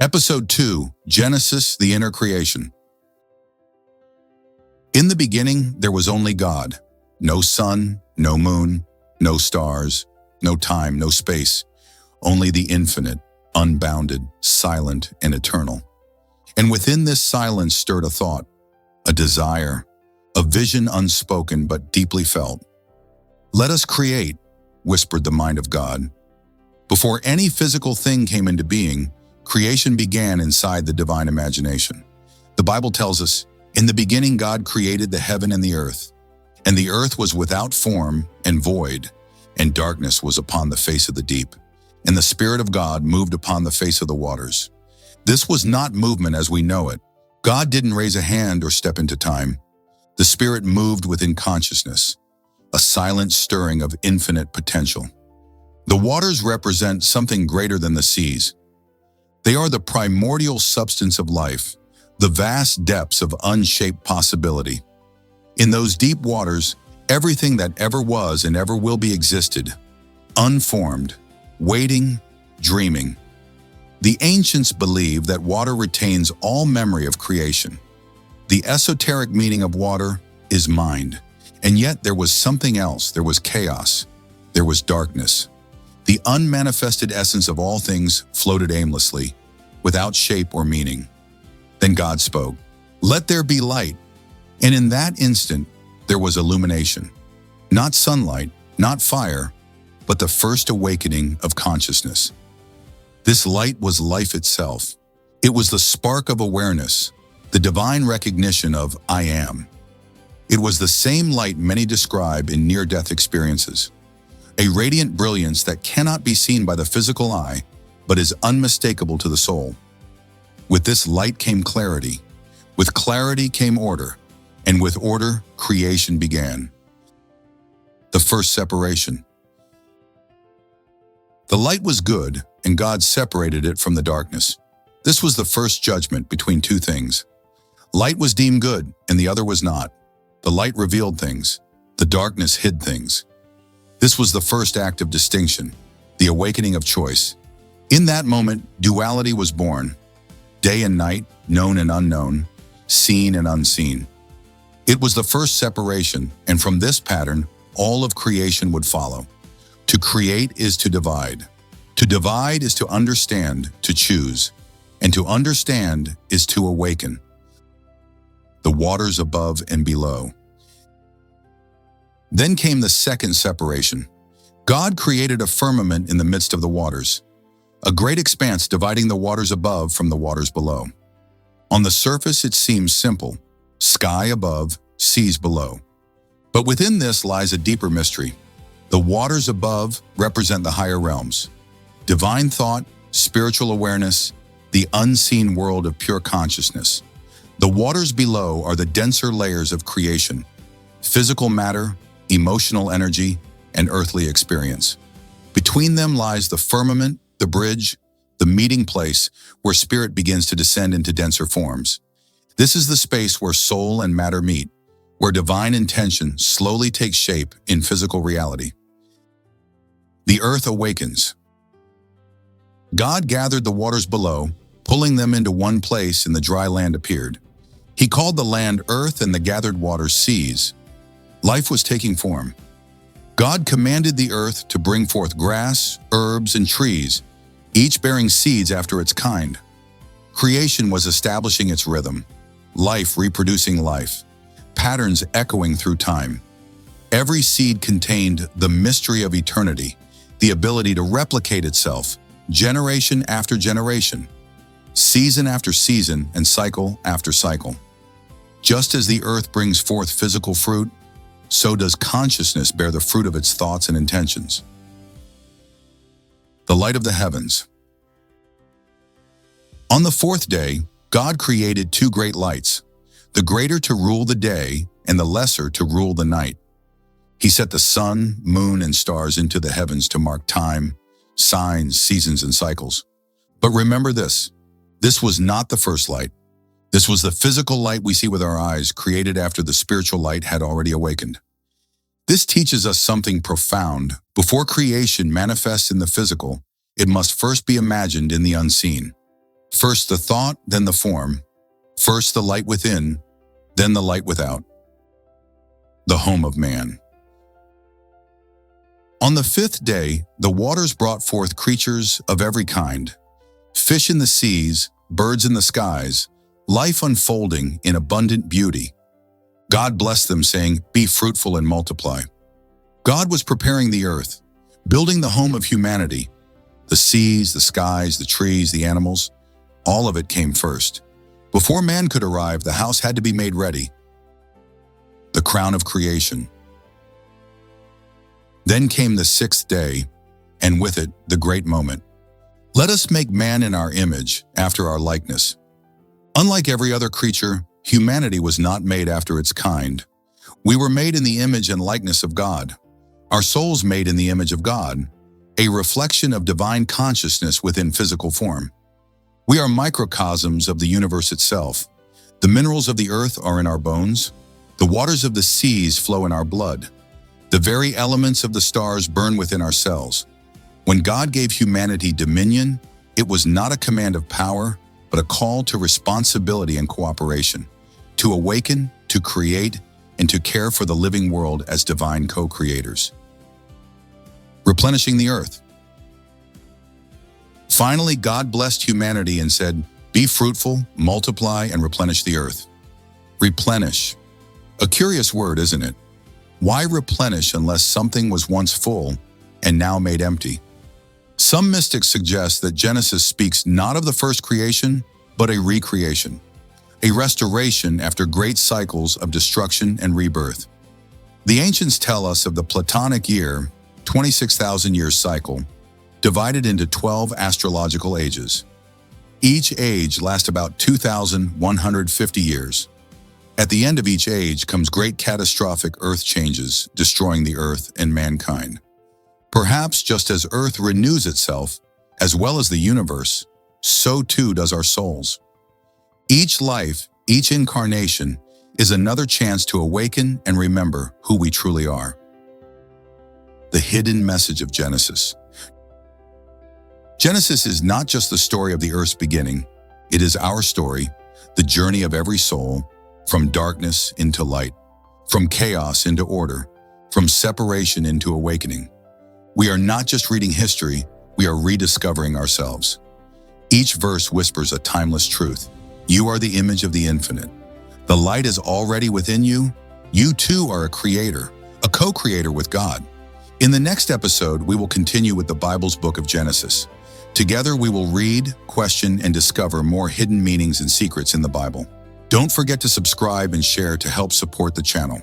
Episode 2, Genesis, the Inner Creation. In the beginning, there was only God. No sun, no moon, no stars, no time, no space. Only the infinite, unbounded, silent, and eternal. And within this silence stirred a thought, a desire, a vision unspoken but deeply felt. "Let us create," whispered the mind of God. Before any physical thing came into being, creation began inside the divine imagination. The Bible tells us, "In the beginning God created the heaven and the earth was without form and void, and darkness was upon the face of the deep, and the Spirit of God moved upon the face of the waters." This was not movement as we know it. God didn't raise a hand or step into time. The Spirit moved within consciousness, a silent stirring of infinite potential. The waters represent something greater than the seas. They are the primordial substance of life, the vast depths of unshaped possibility. In those deep waters, everything that ever was and ever will be existed, unformed, waiting, dreaming. The ancients believed that water retains all memory of creation. The esoteric meaning of water is mind. And yet there was something else. There was chaos. There was darkness. The unmanifested essence of all things floated aimlessly, without shape or meaning. Then God spoke, "Let there be light." And in that instant, there was illumination. Not sunlight, not fire, but the first awakening of consciousness. This light was life itself. It was the spark of awareness, the divine recognition of "I am." It was the same light many describe in near-death experiences. A radiant brilliance that cannot be seen by the physical eye, but is unmistakable to the soul. With this light came clarity. With clarity came order. And with order, creation began. The first separation. The light was good, and God separated it from the darkness. This was the first judgment between two things. Light was deemed good, and the other was not. The light revealed things. The darkness hid things. This was the first act of distinction, the awakening of choice. In that moment, duality was born. Day and night, known and unknown, seen and unseen. It was the first separation, and from this pattern, all of creation would follow. To create is to divide. To divide is to understand, to choose. And to understand is to awaken. The waters above and below. Then came the second separation. God created a firmament in the midst of the waters, a great expanse dividing the waters above from the waters below. On the surface it seems simple, sky above, seas below. But within this lies a deeper mystery. The waters above represent the higher realms, divine thought, spiritual awareness, the unseen world of pure consciousness. The waters below are the denser layers of creation, physical matter, emotional energy, and earthly experience. Between them lies the firmament, the bridge, the meeting place where spirit begins to descend into denser forms. This is the space where soul and matter meet, where divine intention slowly takes shape in physical reality. The earth awakens. God gathered the waters below, pulling them into one place, and the dry land appeared. He called the land earth and the gathered waters seas. Life was taking form. God commanded the earth to bring forth grass, herbs, and trees, each bearing seeds after its kind. Creation was establishing its rhythm, life reproducing life, patterns echoing through time. Every seed contained the mystery of eternity, the ability to replicate itself, generation after generation, season after season, and cycle after cycle. Just as the earth brings forth physical fruit, so does consciousness bear the fruit of its thoughts and intentions. The light of the heavens. On the fourth day, God created two great lights, the greater to rule the day and the lesser to rule the night. He set the sun, moon, and stars into the heavens to mark time, signs, seasons, and cycles. But remember this was not the first light. This was the physical light we see with our eyes, created after the spiritual light had already awakened. This teaches us something profound. Before creation manifests in the physical, it must first be imagined in the unseen. First the thought, then the form. First the light within, then the light without. The home of man. On the fifth day, the waters brought forth creatures of every kind, fish in the seas, birds in the skies, life unfolding in abundant beauty. God blessed them, saying, "Be fruitful and multiply." God was preparing the earth, building the home of humanity. The seas, the skies, the trees, the animals, all of it came first. Before man could arrive, the house had to be made ready. The crown of creation. Then came the sixth day, and with it, the great moment. Let us make man in our image, after our likeness. Unlike every other creature, humanity was not made after its kind. We were made in the image and likeness of God. Our souls made in the image of God, a reflection of divine consciousness within physical form. We are microcosms of the universe itself. The minerals of the earth are in our bones. The waters of the seas flow in our blood. The very elements of the stars burn within our cells. When God gave humanity dominion, it was not a command of power, but a call to responsibility and cooperation, to awaken, to create, and to care for the living world as divine co-creators. Replenishing the earth. Finally, God blessed humanity and said, "Be fruitful, multiply, and replenish the earth." Replenish. A curious word, isn't it? Why replenish unless something was once full and now made empty? Some mystics suggest that Genesis speaks not of the first creation, but a recreation, a restoration after great cycles of destruction and rebirth. The ancients tell us of the Platonic year, 26,000 year cycle, divided into 12 astrological ages. Each age lasts about 2,150 years. At the end of each age comes great catastrophic earth changes, destroying the earth and mankind. Perhaps just as earth renews itself, as well as the universe, so too does our souls. Each life, each incarnation, is another chance to awaken and remember who we truly are. The hidden message of Genesis. Genesis is not just the story of the earth's beginning, it is our story, the journey of every soul, from darkness into light, from chaos into order, from separation into awakening. We are not just reading history, we are rediscovering ourselves. Each verse whispers a timeless truth. You are the image of the infinite. The light is already within you. You too are a creator, a co-creator with God. In the next episode, we will continue with the Bible's book of Genesis. Together, we will read, question, and discover more hidden meanings and secrets in the Bible. Don't forget to subscribe and share to help support the channel.